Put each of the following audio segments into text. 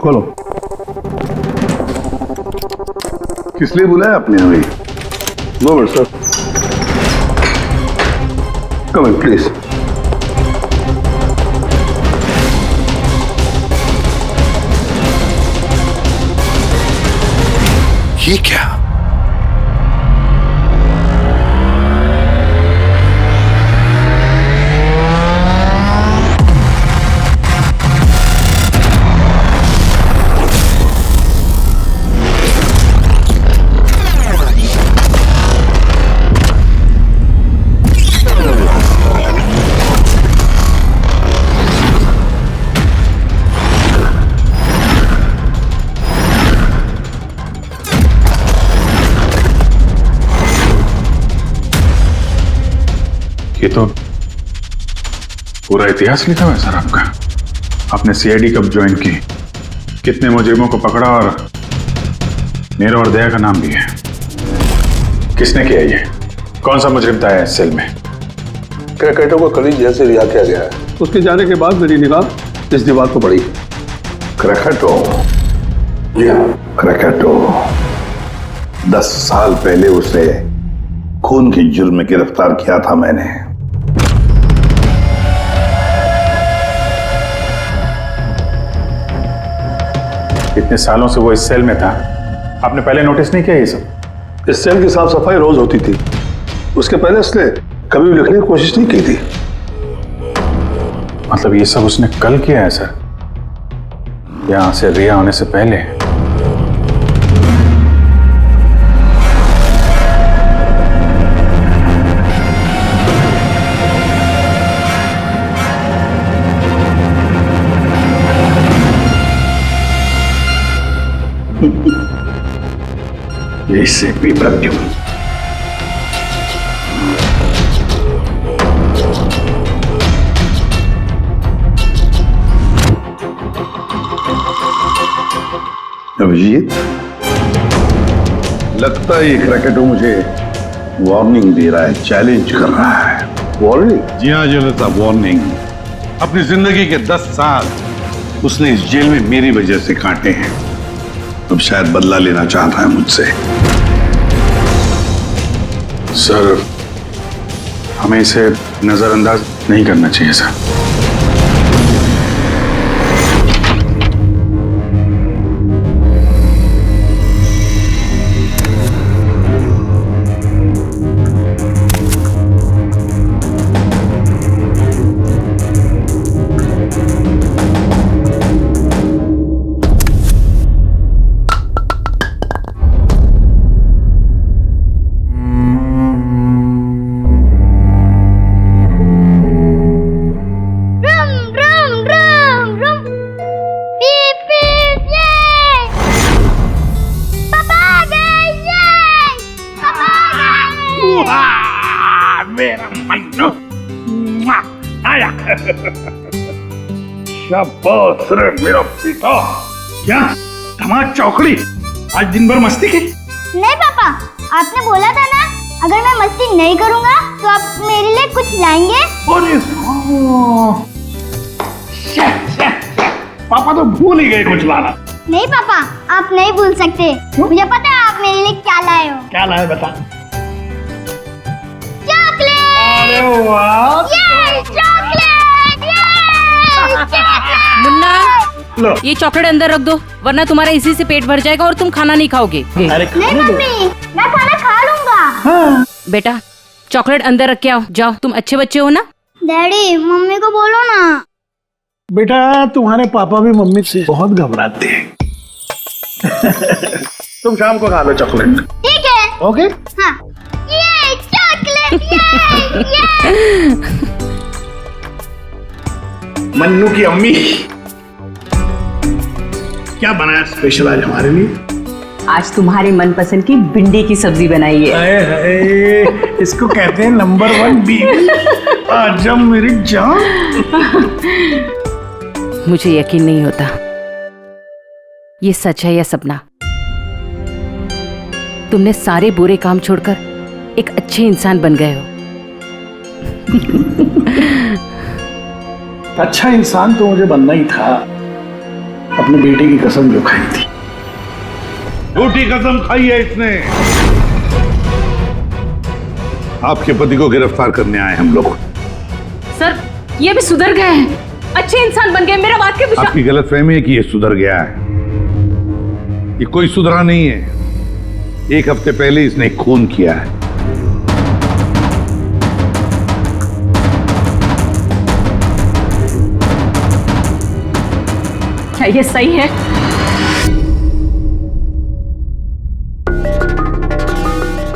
खोलो। किस लिए बुलाया आपने हमें? No but sir, come in please. ये क्या? ये तो पूरा इतिहास लिखा हुआ है सर आपका। आपने सीआईडी कब ज्वाइन की, कितने मुजरिमों को पकड़ा और मेरा और दया का नाम भी है। किसने किया ये? कौन सा मुजरिम था इस सेल में? क्रैकेटो को कल ही जेल से रिहा किया गया है। उसके जाने के बाद मेरी निगाह इस दीवार को पड़ी। क्रैकेटो? जी हाँ, क्रैकेटो। 10 साल पहले उसे खून के जुर्म में गिरफ्तार किया था मैंने। इतने सालों से वो इस सेल में था, आपने पहले नोटिस नहीं किया ये सब? इस सेल की साफ सफाई रोज होती थी, उसके पहले उसने कभी भी लिखने की कोशिश नहीं की थी। मतलब ये सब उसने कल किया है सर, यहां से रिहा होने से पहले? इससे भी प्रत्युम अभिजीत, लगता है ये क्रैकेटो मुझे वार्निंग दे रहा है, चैलेंज कर रहा है। वार्निंग? जी हाँ जलता, वार्निंग। अपनी जिंदगी के 10 साल उसने इस जेल में मेरी वजह से काटे हैं। अब शायद बदला लेना चाहता है मुझसे। सर, हमें इसे नजरअंदाज नहीं करना चाहिए सर। मेरा मन्नू आया। शाबाश रे मेरा बेटा। क्या धमाक चौकड़ी, आज दिन भर मस्ती की? नहीं पापा, आपने बोला था ना अगर मैं मस्ती नहीं करूंगा तो आप मेरे लिए कुछ लाएंगे। अरे पापा तो भूल ही गए कुछ लाना। नहीं पापा, आप नहीं भूल सकते। मुझे पता है आप मेरे लिए क्या लाए हो। क्या लाए बता। चॉकलेट। अरे वाह, चॉकलेट। मुन्ना, लो ये चॉकलेट अंदर रख दो, वरना तुम्हारा इसी से पेट भर जाएगा और तुम खाना नहीं खाओगे। अरे नहीं मम्मी, मैं खाना खा लूंगा। बेटा, चॉकलेट अंदर रख के आओ। जाओ, तुम अच्छे बच्चे हो ना। डैडी, मम्मी को बोलो ना। बेटा, तुम्हारे पापा भी मम्मी से बहुत घबराते हैं। तुम शाम को खा लो चॉकलेट। ठीक है। ओके। हाँ। ये चॉकलेट, ये। मन्नू की अम्मी क्या बनाया स्पेशल आज हमारे लिए? आज तुम्हारे मनपसंद की भिंडी की सब्जी बनाई है। हाय हाय, इसको कहते हैं नंबर 1 बीवी। आजा मेरी जान। मुझे यकीन नहीं होता ये सच है या सपना। तुमने सारे बुरे काम छोड़कर एक अच्छे इंसान बन गए हो। अच्छा इंसान तो मुझे बनना ही था, अपने बेटे की कसम जो खाई थी। झूठी कसम खाई है इसने। आपके पति को गिरफ्तार करने आए हम लोग। सर ये भी सुधर गए हैं, अच्छे इंसान बन गए, मेरा बात के विश्वास। आपकी गलतफहमी है कि ये सुधर गया है। ये कोई सुधरा नहीं है। 1 हफ्ते पहले इसने खून किया है। क्या ये सही है?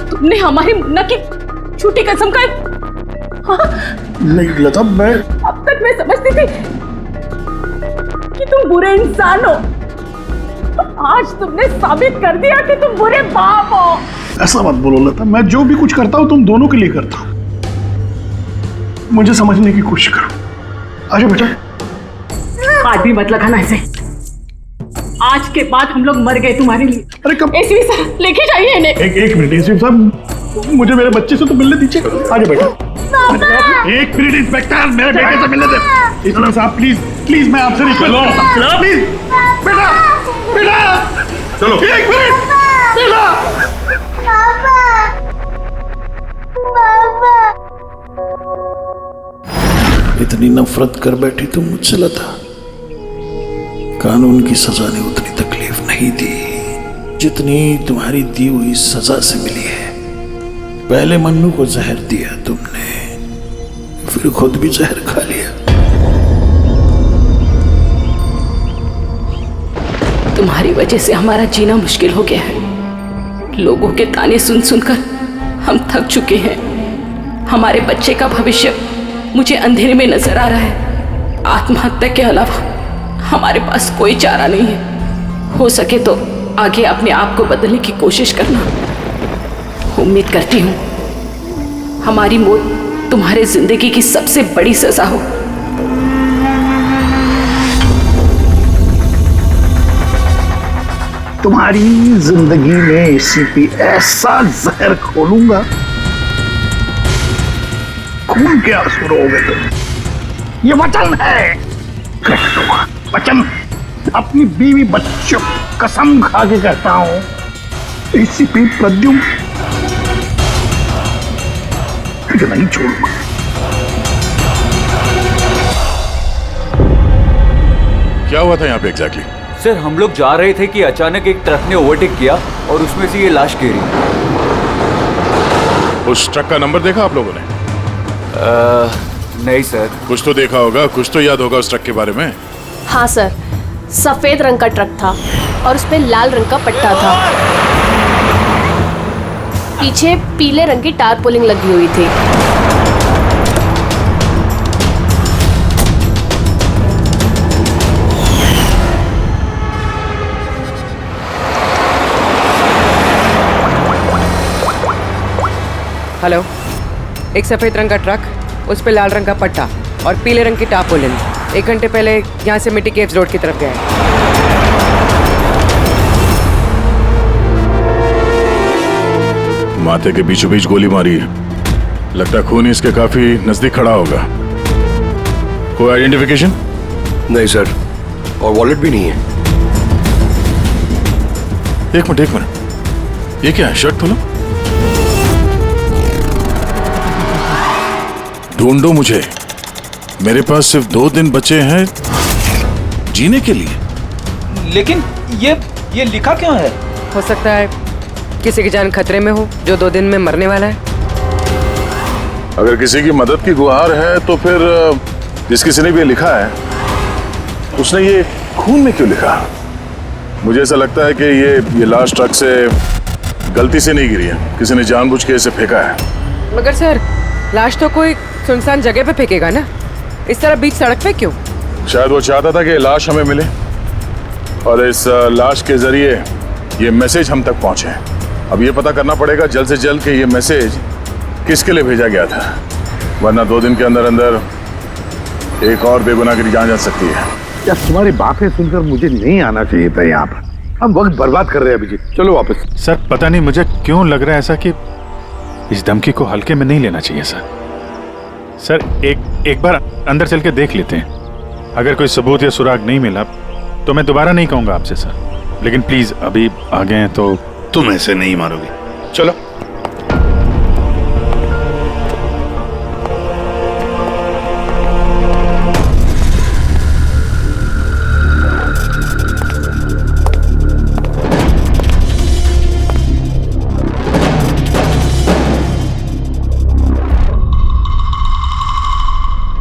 तुमने हमारी मुन्ना की झूठी कसम का नहीं लता, मैं अब तक मैं समझती थी कि तुम बुरे इंसान हो, आज तुमने साबित कर दिया कि तुम बुरे बाप हो। ऐसा मत बोलो लता, मैं जो भी कुछ करता हूँ तुम दोनों के लिए करता हूँ। मुझे समझने की कोशिश करो। आजा बेटा। हाथ भी मत लगाना ऐसे। आज के बाद हम लोग मर गए तुम्हारे लिए। अरे कब? एसपी साहब लेके जाइए इन्हें। एक मिनट एसपी साहब, मुझे मेरे बच्चे से तो मिलने दीजिए। आजा बेटा। 1 मिनट इंस्पेक्टर, मेरे बेटे से मिलने दे। एसपी साहब प्लीज प्लीज, मैं आपसे रिक्वेस्ट करता हूं प्लीज। बेटा बेटा चलो 1 मिनट बेटा। इतनी नफरत कर बैठी तुम मुझसे लता। कानून की सजा ने उतनी तकलीफ नहीं दी जितनी तुम्हारी दी हुई सजा से मिली है। पहले मन्नू को जहर दिया तुमने, फिर खुद भी जहर खा लिया। तुम्हारी वजह से हमारा जीना मुश्किल हो गया है। लोगों के ताने सुन सुनकर हम थक चुके हैं। हमारे बच्चे का भविष्य मुझे अंधेरे में नजर आ रहा है। आत्महत्या के अलावा हमारे पास कोई चारा नहीं है। हो सके तो आगे अपने आप को बदलने की कोशिश करना। उम्मीद करती हूँ हमारी मौत तुम्हारे जिंदगी की सबसे बड़ी सजा हो। तुम्हारी जिंदगी में एसीपी ऐसा जहर खोलूंगा, खून के आंसू रोगे तुम। ये वचन है, वचन। अपनी बीवी बच्चों कसम खा के कहता हूं, एसीपी प्रद्युम्न तुझे नहीं छोड़ूंगा। क्या हुआ था यहाँ पे एग्जैक्टली? सर हम लोग जा रहे थे कि अचानक एक ट्रक ने ओवरटेक किया और उसमें से ये लाश गिरी। उस ट्रक का नंबर देखा आप लोगों ने? नहीं सर। कुछ तो देखा होगा, कुछ तो याद होगा उस ट्रक के बारे में। हाँ सर, सफेद रंग का ट्रक था और उस पे लाल रंग का पट्टा था। पीछे पीले रंग की टारपोलिंग लगी हुई थी। हेलो, एक सफेद रंग का ट्रक, उस पे लाल रंग का पट्टा और पीले रंग की टारपोलिन 1 घंटे पहले यहाँ से मिट्टी केव्स रोड की तरफ गए। माथे के बीचों बीच गोली मारी है। लगता खून इसके काफी नजदीक खड़ा होगा। कोई आइडेंटिफिकेशन? नहीं सर, और वॉलेट भी नहीं है। एक मिनट, ये क्या है? शर्ट खोलो, ढूंढो मुझे। मेरे पास सिर्फ 2 दिन बचे हैं जीने के लिए। लेकिन ये लिखा क्यों है? हो सकता है किसी की जान खतरे में हो जो 2 दिन में मरने वाला है। अगर किसी की मदद की गुहार है तो फिर जिस किसी ने भी ये लिखा है उसने ये खून में क्यों लिखा? मुझे ऐसा लगता है कि ये लाश ट्रक से गलती से नहीं गिरी है, किसी ने जानबूझ के इसे फेंका है। मगर सर, लाश तो कोई सुनसान जगह पे फेंकेगा ना, इस तरह बीच सड़क पे क्यों? शायद वो चाहता था कि लाश हमें मिले और इस लाश के जरिए ये मैसेज हम तक पहुंचे। अब ये पता करना पड़ेगा जल्द से जल्द कि ये मैसेज किसके लिए भेजा गया था, वरना 2 दिन के अंदर अंदर एक और बेगुनाह की जान जा सकती है। यार तुम्हारी बातें सुनकर मुझे नहीं आना चाहिए था यहाँ पर। हम वक्त बर्बाद कर रहे हैं अभिजीत, चलो वापस। सर पता नहीं मुझे क्यों लग रहा है ऐसा कि इस धमकी को हल्के में नहीं लेना चाहिए सर। एक बार अंदर चल के देख लेते हैं। अगर कोई सबूत या सुराग नहीं मिला तो मैं दोबारा नहीं कहूंगा आपसे सर, लेकिन प्लीज अभी आ गए हैं तो। तुम ऐसे नहीं मारोगे, चलो।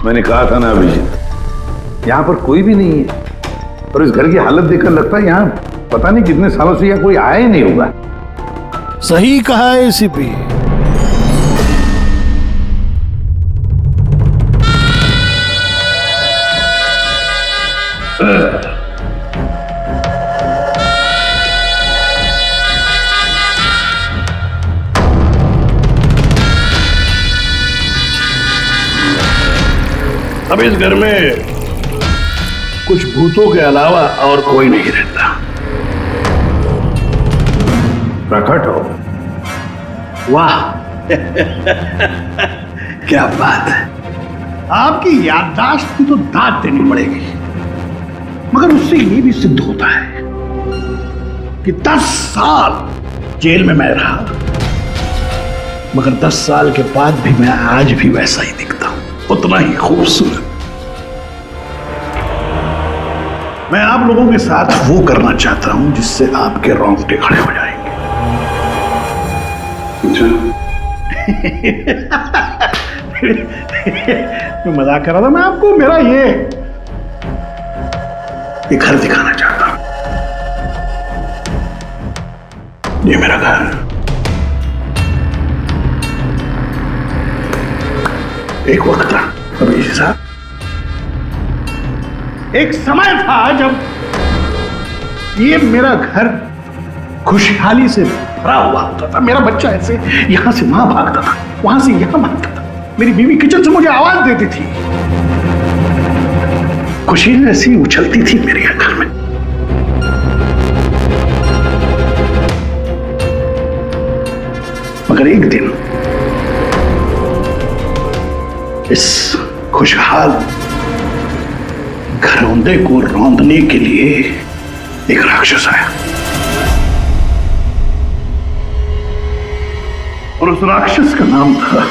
मैंने कहा था ना अभिजीत, यहाँ पर कोई भी नहीं है, और इस घर की हालत देखकर लगता है यहाँ पता नहीं कितने सालों से यहाँ कोई आया ही नहीं होगा। सही कहा है एसीपी। अब इस घर में कुछ भूतों के अलावा और कोई नहीं रहता। प्रकट हो। वाह क्या बात है, आपकी याददाश्त की तो दाद देनी पड़ेगी। मगर उससे ये भी सिद्ध होता है कि 10 साल जेल में मैं रहा, मगर 10 साल के बाद भी मैं आज भी वैसा ही दिखता हूं, उतना ही खूबसूरत। मैं आप लोगों के साथ वो करना चाहता हूं जिससे आपके रोंगटे खड़े हो जाएंगे। मैं मजाक कर रहा था, मैं आपको मेरा ये घर दिखाना चाहता हूं। ये मेरा घर, एक वक्त था अभिजीत साहब, एक समय था जब ये मेरा घर खुशहाली से भरा हुआ होता था। मेरा बच्चा ऐसे यहां से वहां भागता था, वहां से यहां भागता था। मेरी बीवी किचन से मुझे आवाज देती थी, खुशी ऐसी उछलती थी मेरे घर में। मगर एक दिन इस खुशहाल घरौंदे को रौंदने के लिए एक राक्षस आया, और उस राक्षस का नाम था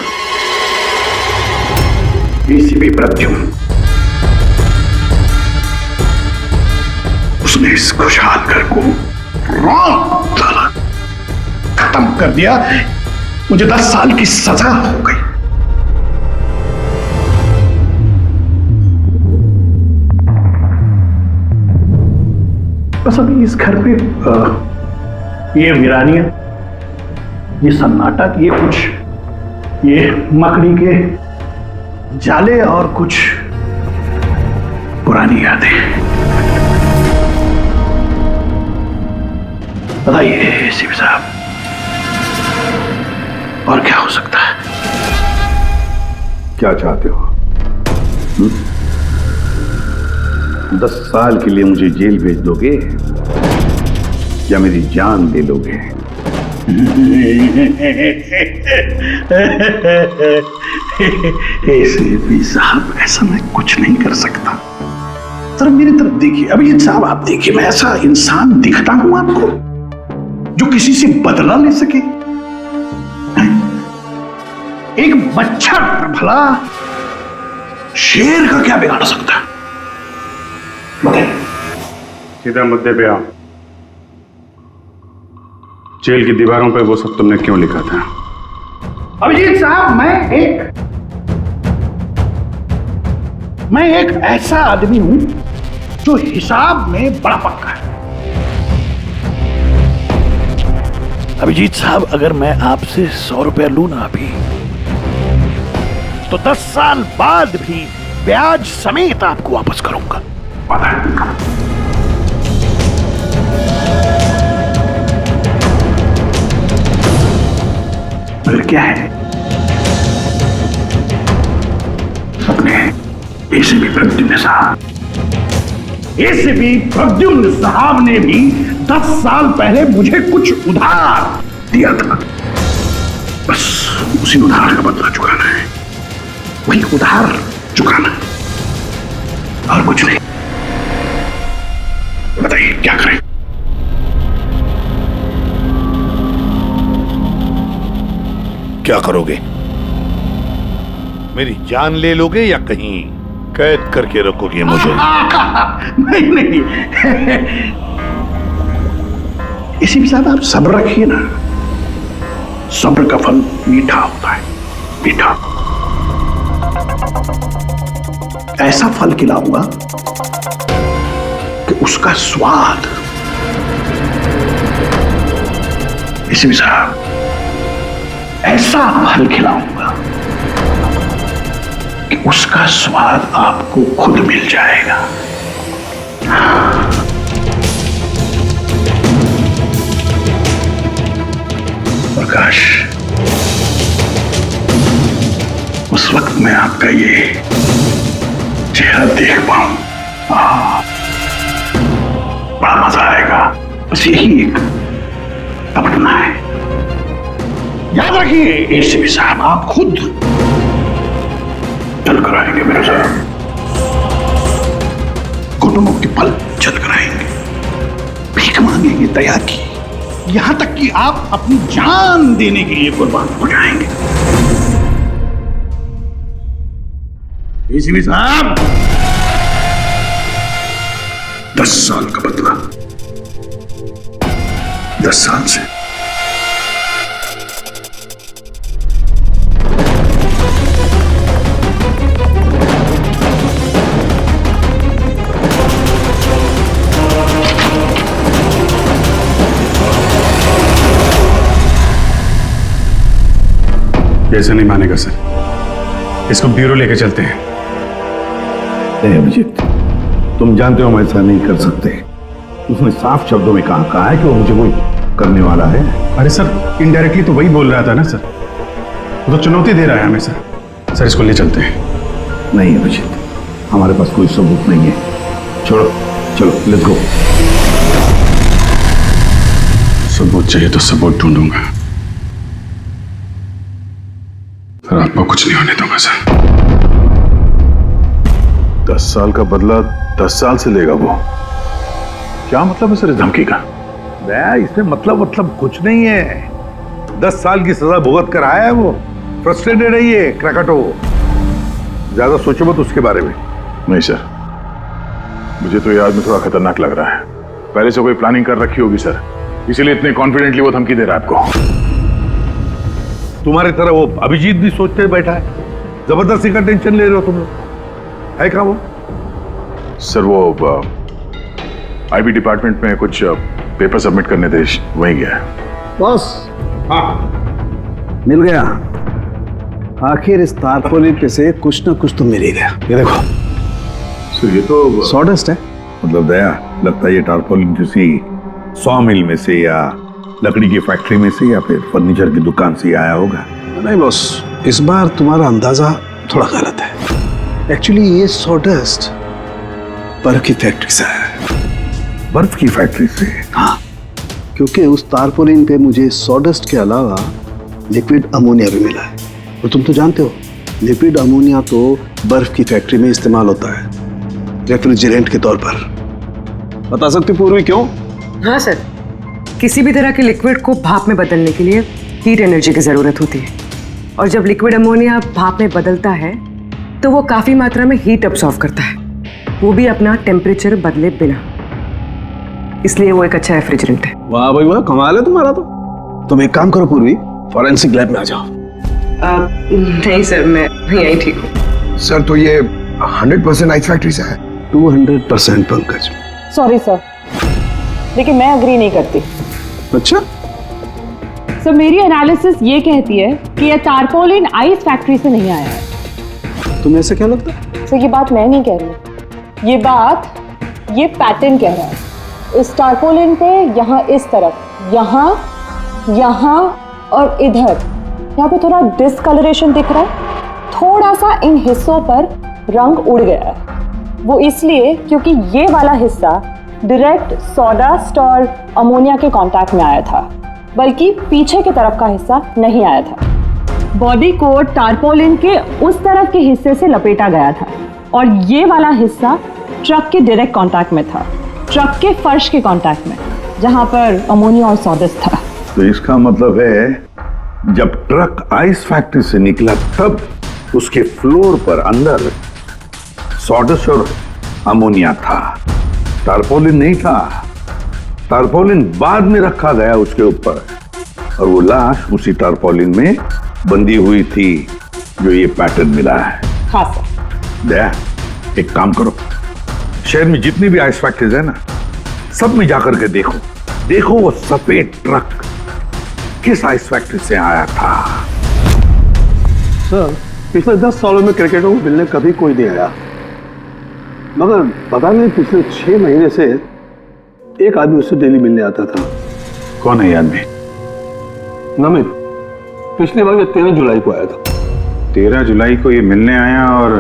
एसीपी प्रद्युम्न। उसने इस खुशहाल घर को रौंद डाला, खत्म कर दिया। मुझे 10 साल की सजा हो गई। बस अभी इस घर पे ये वीरानियां, ये सन्नाटा, ये कुछ ये मकड़ी के जाले और कुछ पुरानी यादें। बताइए एसीपी साहब, और क्या हो सकता है? क्या चाहते हो? 10 साल के लिए मुझे जेल भेज दोगे या मेरी जान ले लोगे? एसीपी साहब, ऐसा मैं कुछ नहीं कर सकता। सर मेरी तरफ देखिए। अभिजीत साहब आप देखिए, मैं ऐसा इंसान दिखता हूं आपको जो किसी से बदला ले सके? एक बच्चा भला शेर का क्या बिगाड़ सकता है? सीधा मुद्दे पे आओ। जेल की दीवारों पे वो सब तुमने क्यों लिखा था? अभिजीत साहब, मैं एक ऐसा आदमी हूं जो हिसाब में बड़ा पक्का है। अभिजीत साहब, अगर मैं आपसे 100 रुपया लूं ना अभी, तो 10 साल बाद भी ब्याज समेत आपको वापस करूंगा। मगर क्या है, अपने एसीपी प्रद्युम्न साहब ने भी 10 साल पहले मुझे कुछ उधार दिया था। बस उसी उधार का बदला चुकाना है, वही उधार चुकाना, और कुछ नहीं। क्या करें? क्या करोगे? मेरी जान ले लोगे या कहीं कैद करके रखोगे मुझे? नहीं नहीं, इसी के साथ आप सब्र रखिए ना, सब्र का फल मीठा होता है, मीठा। ऐसा फल खिलाऊंगा कि उसका स्वाद, इसी के साथ ऐसा फल खिलाऊंगा कि उसका स्वाद आपको खुद मिल जाएगा। प्रकाश, उस वक्त मैं आपका ये चेहरा देख पाऊं, बड़ा मजा आएगा। बस यही एक तमन्ना है। याद रखिए एसीपी साहब, आप खुद चल कर आएंगे मेरे साथ, घुटनों के पल चल कर आएंगे, भीख मांगेंगे दया की, यहां तक कि आप अपनी जान देने के लिए कुर्बान हो जाएंगे। एसीपी साहब, 10 साल का बदला 10 साल से। ऐसे नहीं मानेगा सर, इसको ब्यूरो लेके चलते हैं। नहीं अभिजीत, तुम जानते हो हम ऐसा नहीं कर सकते। उसने साफ शब्दों में कहा है कि वो मुझे कोई करने वाला है। अरे सर, इनडायरेक्टली तो वही बोल रहा था ना सर, वो तो चुनौती दे रहा है हमें सर। सर इसको ले चलते हैं। नहीं अभिजीत, हमारे पास कोई सबूत नहीं है। छोड़ो, चलो लेट्स गो। सबूत चाहिए तो सबूत ढूंढूंगा, पर आपको कुछ नहीं होने दूंगा सर। 10 साल का बदला 10 साल से लेगा वो? क्या मतलब है सर इस धमकी का? इसमें मतलब कुछ नहीं है। 10 साल की सजा भुगत कर आया है वो। फ्रस्ट्रेटेड है ये क्रैकाटो। ज्यादा सोचो मत उसके बारे में। नहीं सर, मुझे तो ये आदमी थोड़ा खतरनाक लग रहा है। पहले से कोई प्लानिंग कर रखी होगी सर, इसीलिए इतने कॉन्फिडेंटली वो धमकी दे रहा है आपको। तुम्हारी तरह वो अभिजीत भी सोचते बैठा है। जबरदस्ती का टेंशन ले रहे हो तुम लोग। है कहाँ वो? सर वो आईबी डिपार्टमेंट में कुछ पेपर सबमिट करने थे, वहीं गया है। बॉस, मिल गया। आखिर इस तारपोलिन पे से कुछ ना कुछ तो मिल ही गया। ये देखो सर, ये तो सॉडस्ट है। मतलब दया, लगता है ये टारपोलिन किसी सॉ मिल में से या लकड़ी की फैक्ट्री में से या फिर फर्नीचर की दुकान से आया होगा। नहीं बॉस, इस बार तुम्हारा अंदाजा थोड़ा गलत है। एक्चुअली ये सॉडस्ट बर्फ की फैक्ट्री से है। बर्फ की फैक्ट्री से? हाँ, क्योंकि उस तारपोलिन पे मुझे सॉडस्ट के अलावा लिक्विड अमोनिया भी मिला है। और तुम तो जानते हो, लिक्विड अमोनिया तो बर्फ की फैक्ट्री में इस्तेमाल होता है रेफ्रिजरेंट के तौर पर। बता सकते पूर्वी क्यों? हाँ सर, किसी भी तरह के लिक्विड को भाप में बदलने के लिए हीट एनर्जी की ज़रूरत होती है, और जब लिक्विड अमोनिया भाप में बदलता है तो वो काफ़ी मात्रा में हीट अब्सॉर्ब करता है, वो भी अपना टेम्परेचर बदले बिना। इसलिए वो एक अच्छा रेफ्रिजरेंट है। वाह भाई वाह, कमाल है तुम्हारा। तो तुम एक काम करो पूर्वी, फॉरेंसिक लैब में आ जाओ। नहीं सर, मैं यहीं ठीक हूँ। सर तो ये 100% आइस फैक्ट्री से है? 200% पंकज। सॉरी सर, लेकिन मैं अग्री नहीं करती। अच्छा? सर मेरी एनालिसिस ये कहती है कि ये टारपोलिन आइस फैक्ट्री से नहीं आया है। तुम्हें ऐसा क्या लगता है? सर ये बात मैं नहीं कह रही, ये बात ये पैटर्न कह रहा है। इस टारपोलिन पे यहाँ इस तरफ, यहाँ और इधर, यहाँ पे थोड़ा डिस्कलरेशन दिख रहा है। थोड़ा सा इन हिस्सों पर रंग उड़ गया है। वो इसलिए क्योंकि ये वाला हिस्सा डायरेक्ट सॉडास्ट और अमोनिया के कांटेक्ट में आया था, बल्कि पीछे की तरफ का हिस्सा नहीं आया था। बॉडी को टारपोलिन के उस तरफ के हिस्से से लपेटा गया था और ये वाला हिस्सा ट्रक के डायरेक्ट कांटेक्ट में था। ट्रक के फर्श के कांटेक्ट में, जहां पर अमोनिया और सॉडेस्ट था। तो इसका मतलब है जब ट्रक आइस फैक्ट्री से निकला तब उसके फ्लोर पर अंदर सॉडेस्ट और अमोनिया था, टारपोलिन नहीं था। टारपोलिन बाद में रखा गया उसके ऊपर और वो लाश उसी टारपोलिन में बंधी हुई थी जो ये पैटर्न मिला है। हाँ सर। दया, एक काम करो, शहर में जितनी भी आइस फैक्ट्रीज है ना, सब में जाकर के देखो वो सफेद ट्रक किस आइस फैक्ट्री से आया था। सर, पिछले 10 सालों में क्रिकेटरों को मिलने कभी कोई नहीं आया, मगर पता नहीं पिछले 6 महीने से एक आदमी उससे डेली मिलने आता था। कौन है ये आदमी? नमित, पिछले बार 13 जुलाई को आया था। 13 जुलाई को ये मिलने आया और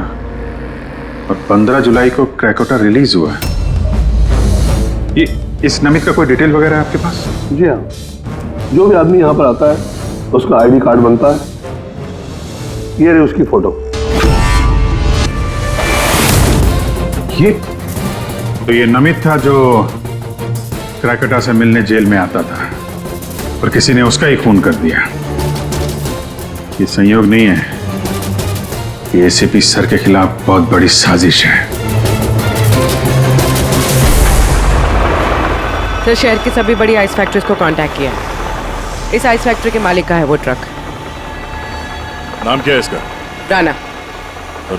15 जुलाई को क्रैकोटा रिलीज हुआ। ये इस नमित का कोई डिटेल वगैरह है आपके पास? जी हाँ, जो भी आदमी यहाँ पर आता है उसका आईडी कार्ड बनता है। ये रही उसकी फोटो। ये नमित था जो क्रैकोटा से मिलने जेल में आता था और किसी ने उसका ही खून कर दिया। ये संयोग नहीं है, ये एसीपी सर के खिलाफ बहुत बड़ी साजिश है। सर, शहर की सभी बड़ी आइस फैक्ट्रीज को कांटेक्ट किया है। इस आइस फैक्ट्री के मालिक का है वो ट्रक। नाम क्या है इसका? राणा।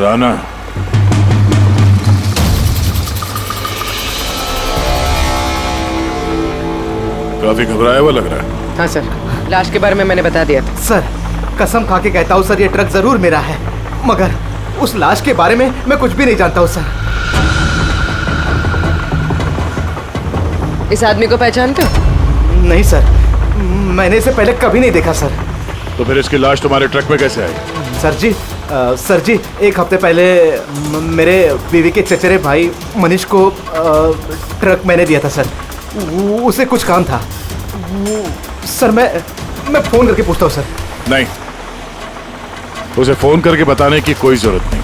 राणा। काफी घबराया हुआ लग रहा है। हाँ सर, लाश के बारे में मैंने बता दिया था। सर, कसम खा के कहता हूँ सर, ये ट्रक जरूर मेरा है, मगर उस लाश के बारे में मैं कुछ भी नहीं जानता हूँ सर। इस आदमी को पहचानते हो? नहीं सर, मैंने इसे पहले कभी नहीं देखा सर। तो फिर इसकी लाश तुम्हारे ट्रक में कैसे आई? सर जी, एक हफ्ते पहले मेरे बीवी के चचेरे भाई मनीष को ट्रक मैंने दिया था सर। उसे कुछ काम था सर। मैं फोन करके पूछता हूँ सर। नहीं, उसे फोन करके बताने की कोई जरूरत नहीं,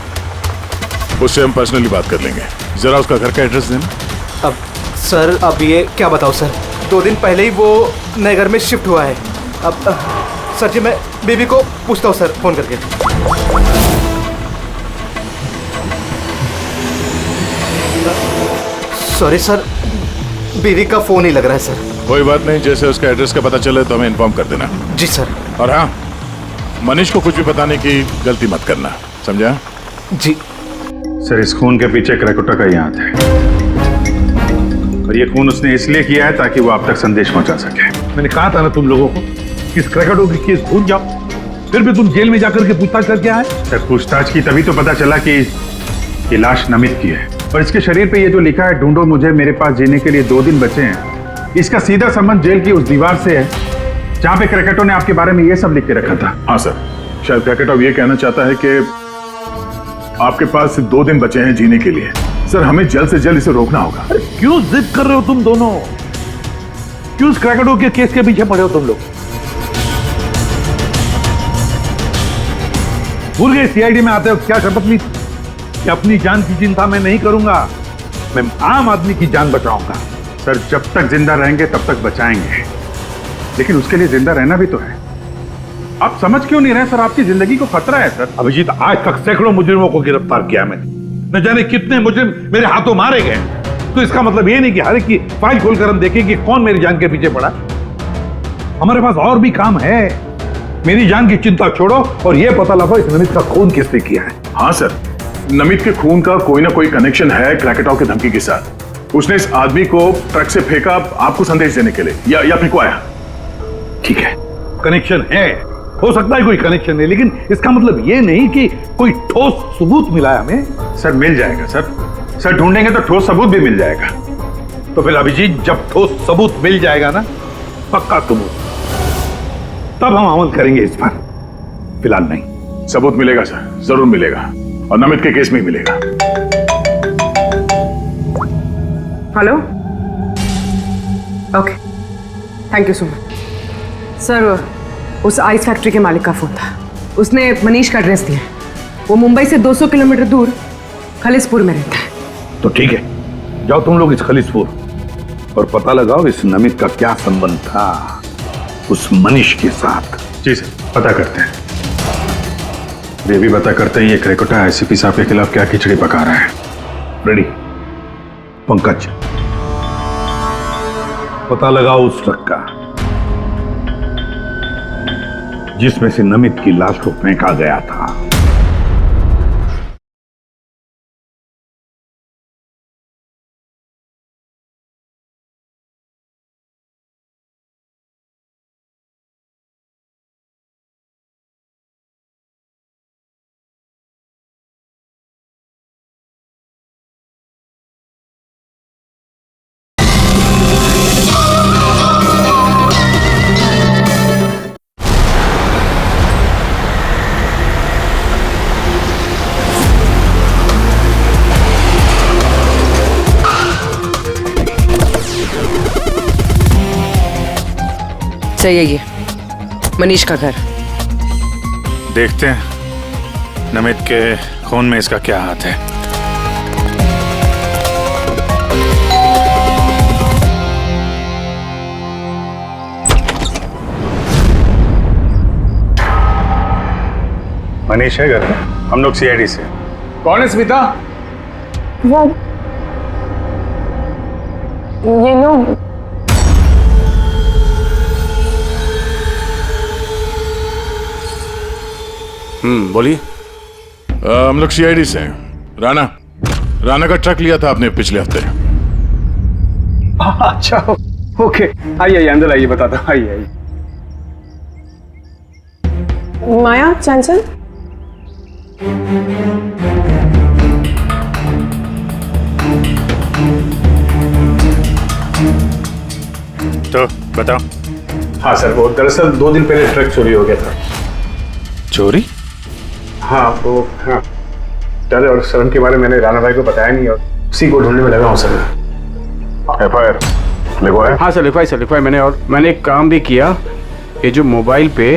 उससे हम पर्सनली बात कर लेंगे। जरा उसका घर का एड्रेस देना। अब सर, अब ये क्या बताऊँ सर, 2 दिन पहले ही वो नए घर में शिफ्ट हुआ है। अब सर जी, मैं बीबी को पूछता हूँ सर फोन करके। सॉरी सर, बीवी का फोन ही लग रहा है सर। कोई बात नहीं, जैसे उसका एड्रेस का पता चले तो हमें इन्फॉर्म कर देना। जी सर। और हाँ, मनीष को कुछ भी बताने की गलती मत करना, समझा? जी सर, इस खून के पीछे क्रैकोटा का ही हाथ है और ये खून उसने इसलिए किया है ताकि वो आप तक संदेश पहुंचा सके। मैंने कहा था ना तुम लोगों को, इस क्रैकोटा की केस भूल जाओ, फिर भी तुम जेल में जाकर के पूछताछ करके आए। सर, पूछताछ की तभी तो पता चला कि ये लाश नमित की है और इसके शरीर पे ये जो लिखा है, ढूंढो मुझे, मेरे पास जीने के लिए 2 दिन बचे हैं, इसका सीधा संबंध जेल की उस दीवार से है जहां पे क्रैकोटा ने आपके बारे में ये सब लिख के रखा था। हाँ सर, शायद क्रैकोटा ये कहना चाहता है कि आपके पास 2 दिन बचे हैं जीने के लिए। सर, हमें जल्द से जल्द इसे रोकना होगा। क्यों जिद कर रहे हो तुम दोनों? क्यों इस क्रैकोटा के केस के पीछे पड़े हो तुम लोग? भूल गए सीआईडी में आते हो क्या शपथ ली कि अपनी जान की चिंता मैं नहीं करूंगा, मैं आम आदमी की जान बचाऊंगा। सर, जब तक जिंदा रहेंगे तब तक बचाएंगे, लेकिन उसके लिए जिंदा रहना भी तो है। आप समझ क्यों नहीं रहे सर? आपकी जिंदगी को खतरा है सर। अभिजीत, आज तक सैकड़ों मुजरिमों को गिरफ्तार किया मैंने, न जाने कितने मुजरिम मेरे हाथों मारे गए। तो इसका मतलब ये नहीं कि हर एक की फाइल खोलकर हम देखें कि कौन मेरी जान के पीछे पड़ा। हमारे पास और भी काम है। मेरी जान की चिंता छोड़ो और ये पता लगाओ इस नमित का खून किसने किया है। हाँ सर, नमित के खून का कोई ना कोई कनेक्शन है क्रैकोटा की धमकी के साथ। उसने इस आदमी को ट्रक से फेंका आपको संदेश देने के लिए, या फेंकवाया। ठीक है, कनेक्शन है, हो सकता है कोई कनेक्शन है, लेकिन इसका मतलब ये नहीं कि कोई ठोस सबूत मिला है हमें। सर, मिल जाएगा सर, ढूंढेंगे तो ठोस सबूत भी मिल जाएगा। तो फिर अभिजीत, जब ठोस सबूत मिल जाएगा ना, पक्का सबूत, तब हम अमल करेंगे इस पर, फिलहाल नहीं। सबूत मिलेगा सर, जरूर मिलेगा, और नमित के केस में ही मिलेगा। Hello, okay, thank you so much. Sir, उस आइस फैक्ट्री के मालिक का फोन था, उसने मनीष का एड्रेस दिया। वो मुंबई से 200 किलोमीटर दूर खलिसपुर में रहता है। तो ठीक है, जाओ तुम लोग इस खलिसपुर, और पता लगाओ इस नमित का क्या संबंध था उस मनीष के साथ। जी सर, पता करते हैं। ये भी पता करते हैं ये क्रेकोटा आईसीपी साहब के खिलाफ क्या खिचड़ी पका रहा है। रेडी पंकज, पता लगाओ उस ट्रक का जिसमें से नमित की लाश को फेंका गया था। सही है, ये मनीष का घर। देखते हैं नमित के खून में इसका क्या हाथ है। मनीष है घर में, हम लोग सीआईडी से। कौन है स्मिता? ये लोग बोलिए। हम लोग सीआईडी से हैं। राणा का ट्रक लिया था आपने पिछले हफ्ते। अच्छा, ओके, आइए अंदर आइए, बताता हूँ। आइए। माया, चंचल, तो बताओ। हाँ सर, वो दरअसल 2 दिन पहले ट्रक चोरी हो गया था। चोरी? हाँ, वो हाँ डर और शर्म के बारे में मैंने राणा भाई को बताया नहीं और उसी को ढूंढने में लगा हूँ सर। एफआईआर लिखवाया? हाँ सर, लिखवाया मैंने, और मैंने एक काम भी किया। ये जो मोबाइल पे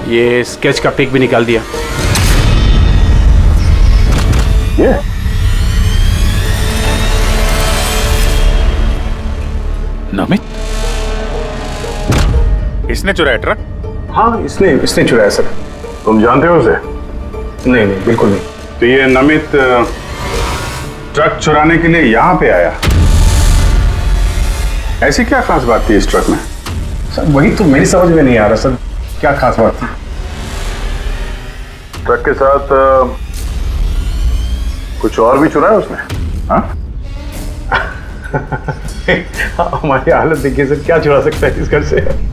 ये स्केच का पिक भी निकाल दिया। ये नमित इसने चुराया ट्रक? हाँ, इसने चुराया सर। तुम जानते हो उसे? नहीं, बिल्कुल नहीं। तो ये नमित ट्रक चुराने के लिए यहाँ पे आया। ऐसी क्या खास बात थी इस ट्रक में? सर वही तो मेरी समझ में नहीं आ रहा सर, क्या खास बात थी? ट्रक के साथ कुछ और भी चुराया उसने? हाँ? हमारी हालत देखिए सर, क्या चुरा सकता है इस घर से?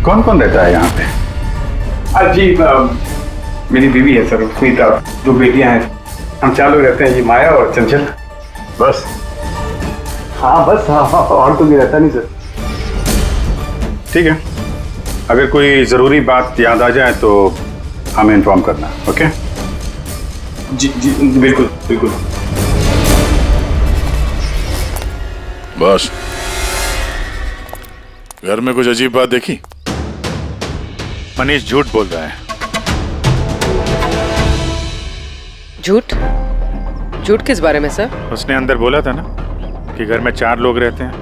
कौन कौन रहता है यहाँ पे? जी, मेरी बीवी है सर, स्मिता, 2 बेटियां हैं। हम 4 लोग रहते हैं, ये माया और चंचल। बस? हाँ बस, हाँ, और तो भी रहता नहीं सर। ठीक है, अगर कोई जरूरी बात याद आ जाए तो हमें इन्फॉर्म करना। ओके? जी, बिल्कुल। बस, घर में कुछ अजीब बात देखी? मनीष झूठ बोल रहा है। झूठ किस बारे में सर? उसने अंदर बोला था ना कि घर में 4 लोग रहते हैं,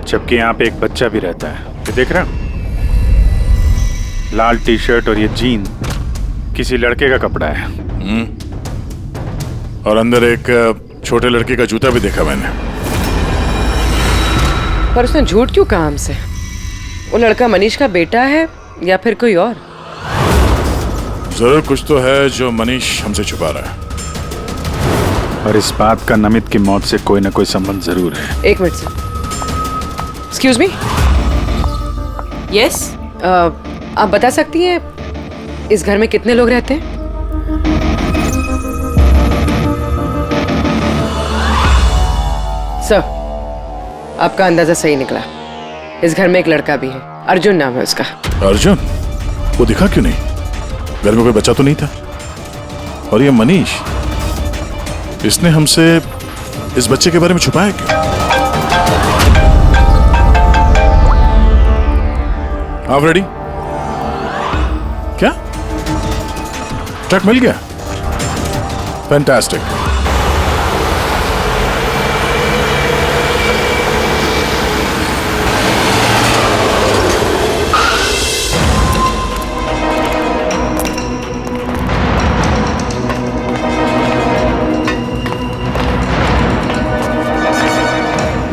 जबकि यहाँ पे एक बच्चा भी रहता है। ये देख रहे हो? लाल टी शर्ट और ये जीन किसी लड़के का कपड़ा है। और अंदर एक छोटे लड़के का जूता भी देखा मैंने। पर उसने झूठ क्यों कहा हमसे? वो लड़का मनीष का बेटा है या फिर कोई और? जरूर कुछ तो है जो मनीष हमसे छुपा रहा है। और इस बात का नमित की मौत से कोई ना कोई संबंध जरूर है। 1 minute sir. Excuse me. Yes, आप बता सकती हैं इस घर में कितने लोग रहते हैं? सर, आपका अंदाजा सही निकला। इस घर में एक लड़का भी है, अर्जुन नाम है उसका। अर्जुन? वो दिखा क्यों नहीं? घर में कोई बच्चा तो नहीं था। और ये मनीष, इसने हमसे इस बच्चे के बारे में छुपाया क्यों? आप रेडी? क्या ट्रक मिल गया? फैंटास्टिक।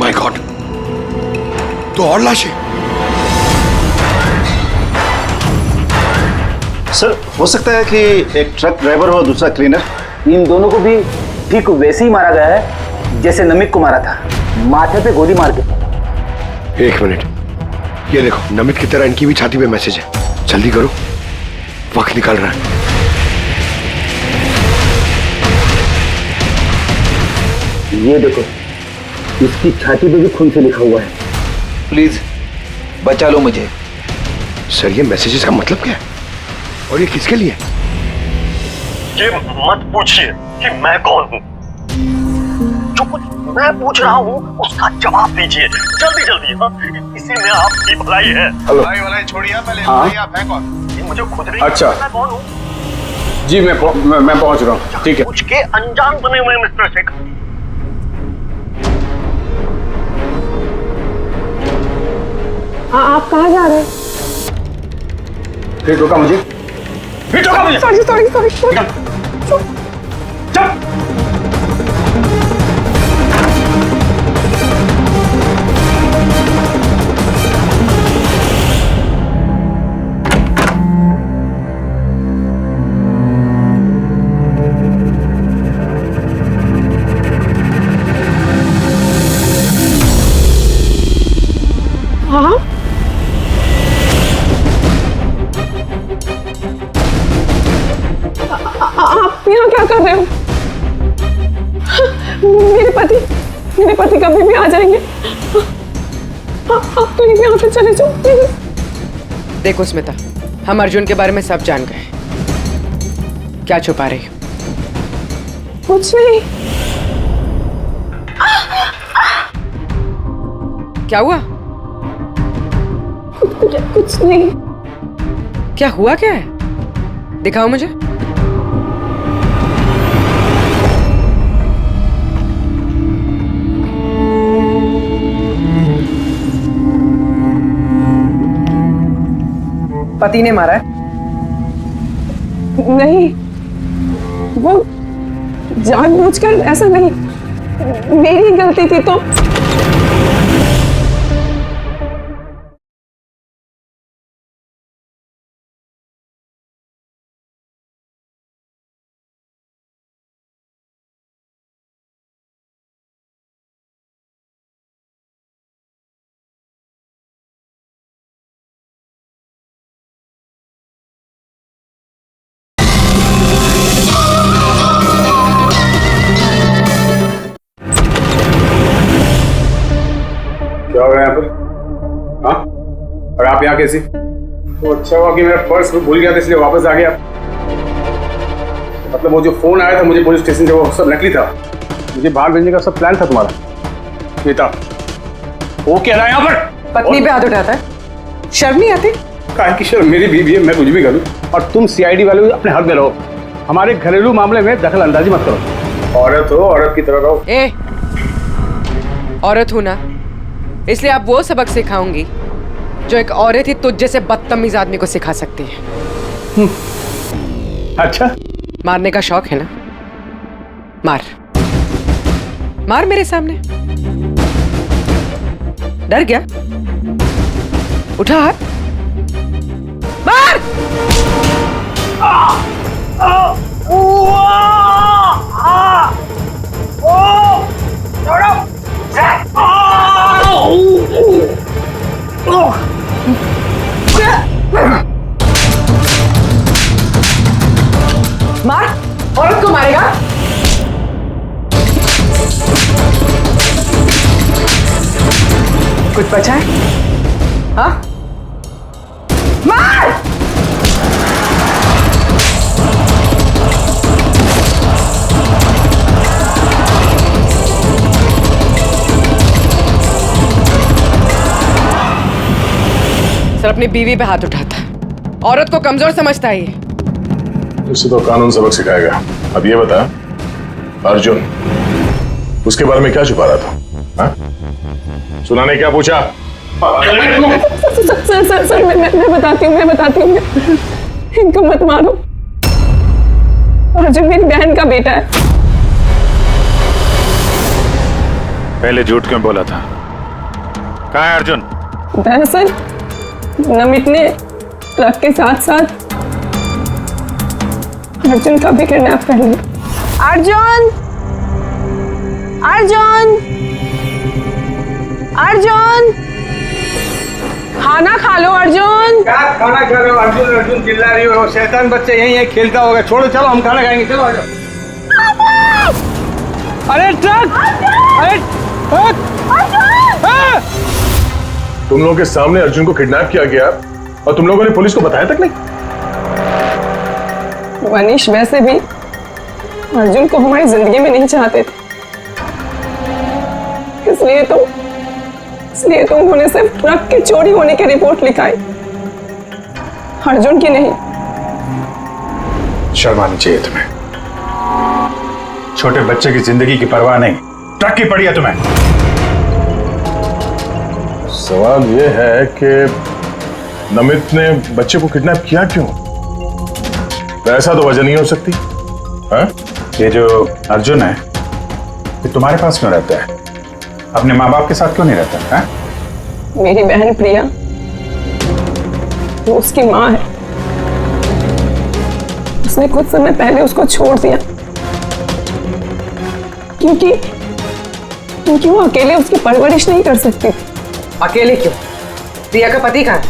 माय गॉड, तो और लाशें। सर, हो सकता है कि एक ट्रक ड्राइवर हो, दूसरा क्लीनर। इन दोनों को भी ठीक वैसे ही मारा गया है जैसे नमित को मारा था, माथे पे गोली मार के। एक मिनट, ये देखो, नमित की तरह इनकी भी छाती पे मैसेज है। जल्दी करो, वक्त निकल रहा है। ये देखो, इसकी छाती पे भी खून से लिखा हुआ है। प्लीज बचा लो मुझे। सर, ये मैसेजेस का मतलब क्या है और ये किसके लिए? ये मत पूछिए कि मैं कौन हूँ। जो कुछ मैं पूछ रहा हूँ उसका जवाब दीजिए जल्दी जल्दी। हाँ, इसी में आपकी भलाई है। भलाई छोड़िए, पहले आप हैं कौन? ये मुझे खुद नहीं अच्छा, मैं कौन हूँ। जी मैं पहुंच रहा हूँ। ठीक है। कुछ के अनजान बने हुए मिस्टर शेखर। आप कहाँ जा रहे हैं? फिर रोका मुझे। Sorry sorry sorry. चल। हाँ, आप यहाँ क्या कर रहे हो? मेरे पति कभी भी आ जाएंगे। आप प्लीज यहाँ से चले जाओ प्लीज। देखो स्मिता, हम अर्जुन के बारे में सब जान गए। क्या छुपा रही हो? कुछ नहीं। क्या हुआ? कुछ नहीं। क्या हुआ? क्या है? दिखाओ मुझे। पति ने मारा है? नहीं, वो जानबूझकर ऐसा नहीं, मेरी गलती थी। तो क्या हो रहा है यहाँ पर? हाँ, और आप यहाँ कैसी? तो अच्छा हुआ कि मेरा पर्स भूल गया था इसलिए वापस आ गया। मतलब वो जो फोन आया था मुझे पुलिस स्टेशन से, वो सब नकली था। मुझे बाहर भेजने का सब प्लान था तुम्हारा। बेटा, वो कह रहा है यहाँ पर पत्नी पे हाथ उठाता है? शर्म नहीं आती? काहे की शर्म? मेरी बीवी है, मैं कुछ भी करूँ। और तुम सीआईडी वाले अपने हद में रहो, हमारे घरेलू मामले में दखल अंदाजी मत करो। औरत हो, औरत की तरह रहो। ए, औरत हूं ना, इसलिए आप वो सबक सिखाऊंगी जो एक औरत ही तुझ जैसे बदतमीज आदमी को सिखा सकती है। अच्छा, मारने का शौक है ना? मार मार मेरे सामने। डर गया? उठा हाथ, मार। मार, औरत को मारेगा? कुछ बचा है? हाँ, मार। सर अपनी बीवी पे हाथ उठाता है, औरत को कमजोर समझता है ये। इसे तो कानून सबक सिखाएगा। अब ये बता, अर्जुन उसके बारे में क्या छुपा रहा था? हा? सुना ने क्या पूछा? सर मैं बताती हूँ इनको मत मारो। अर्जुन मेरी बहन का बेटा है। पहले झूठ क्यों बोला था? कहाँ है अर्जुन? दरअसल नमित ने ट्रक के साथ साथ अर्जुन का भी किडनैप कर लिया। अर्जुन अर्जुन अर्जुन खाना खा लो अर्जुन। क्या खाना खा रहे हो? अर्जुन अर्जुन चिल्ला रही हो। शैतान बच्चे यहीं खेलता होगा। छोड़ो, चलो हम खाना खाएंगे। चलो आ जाओ। अरे ट्रक! अरे तुम लोगों के सामने अर्जुन को किडनैप किया गया और तुम लोगों ने पुलिस को बताया तक नहीं? मनीष वैसे भी अर्जुन को हमारी जिंदगी में नहीं चाहते थे, इसलिए तो उन्होंने सिर्फ ट्रक के चोरी होने की रिपोर्ट लिखाई, अर्जुन की नहीं। शर्म आनी चाहिए तुम्हें। छोटे बच्चे की जिंदगी की परवाह नहीं, ट्रक की पड़ी है तुम्हें। सवाल यह है कि नमित ने बच्चे को किडनैप किया क्यों? ऐसा तो वजह नहीं हो सकती। हाँ? ये जो अर्जुन है ये तुम्हारे पास क्यों रहता है? अपने माँ बाप के साथ क्यों नहीं रहता है? मेरी बहन प्रिया वो उसकी माँ है, उसने कुछ समय पहले उसको छोड़ दिया क्योंकि वो अकेले उसकी परवरिश नहीं कर सकती। अकेले क्यों? प्रिया का पति कहाँ है?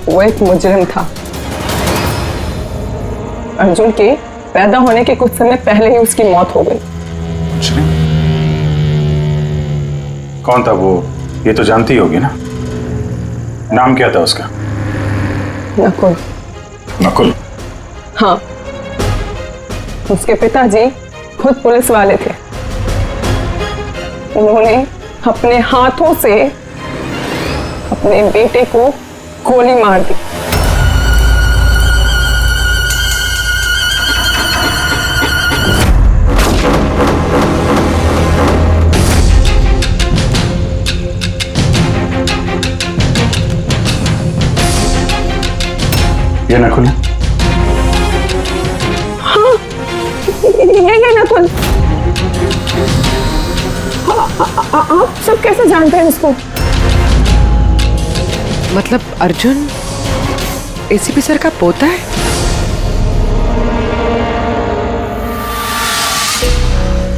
वो एक मुजरिम था। अर्जुन के पैदा होने के कुछ समय पहले ही उसकी मौत हो गई। कौन था वो? ये तो जानती होगी ना। नाम क्या था उसका? नकुल। नकुल? हाँ, उसके पिताजी खुद पुलिस वाले थे। उन्होंने अपने हाथों से अपने बेटे को गोली मार दी। ये नकुल है? हाँ, ये नकुल। आप सब कैसे जानते हैं इसको? मतलब अर्जुन एसीपी सर का पोता है?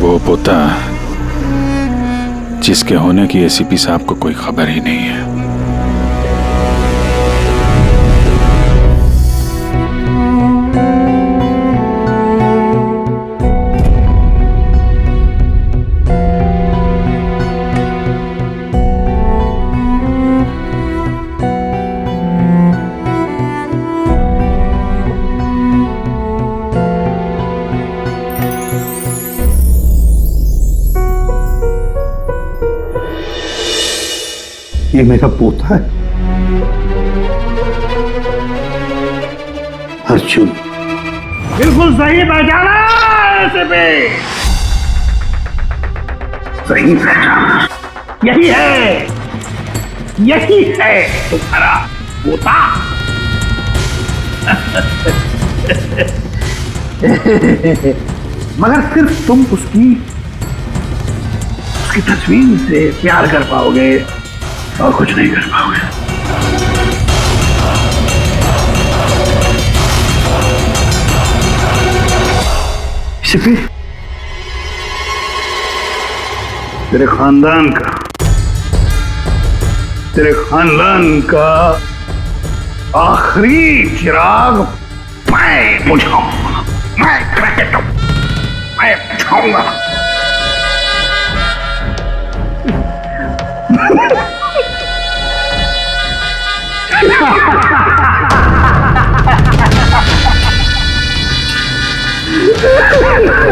वो पोता जिसके होने की एसीपी साहब को कोई खबर ही नहीं है। ये मेरा पोता है अर्जुन। बिल्कुल सही पहचाना ऐसे पे। सही पहचाना। यही है तुम्हारा पोता। मगर सिर्फ तुम उसकी तस्वीर से प्यार कर पाओगे और कुछ नहीं कर पाओगे। सिर्फ तेरे खानदान का आखिरी चिराग मैं बुझाऊंगा। मैं बुझाऊंगा।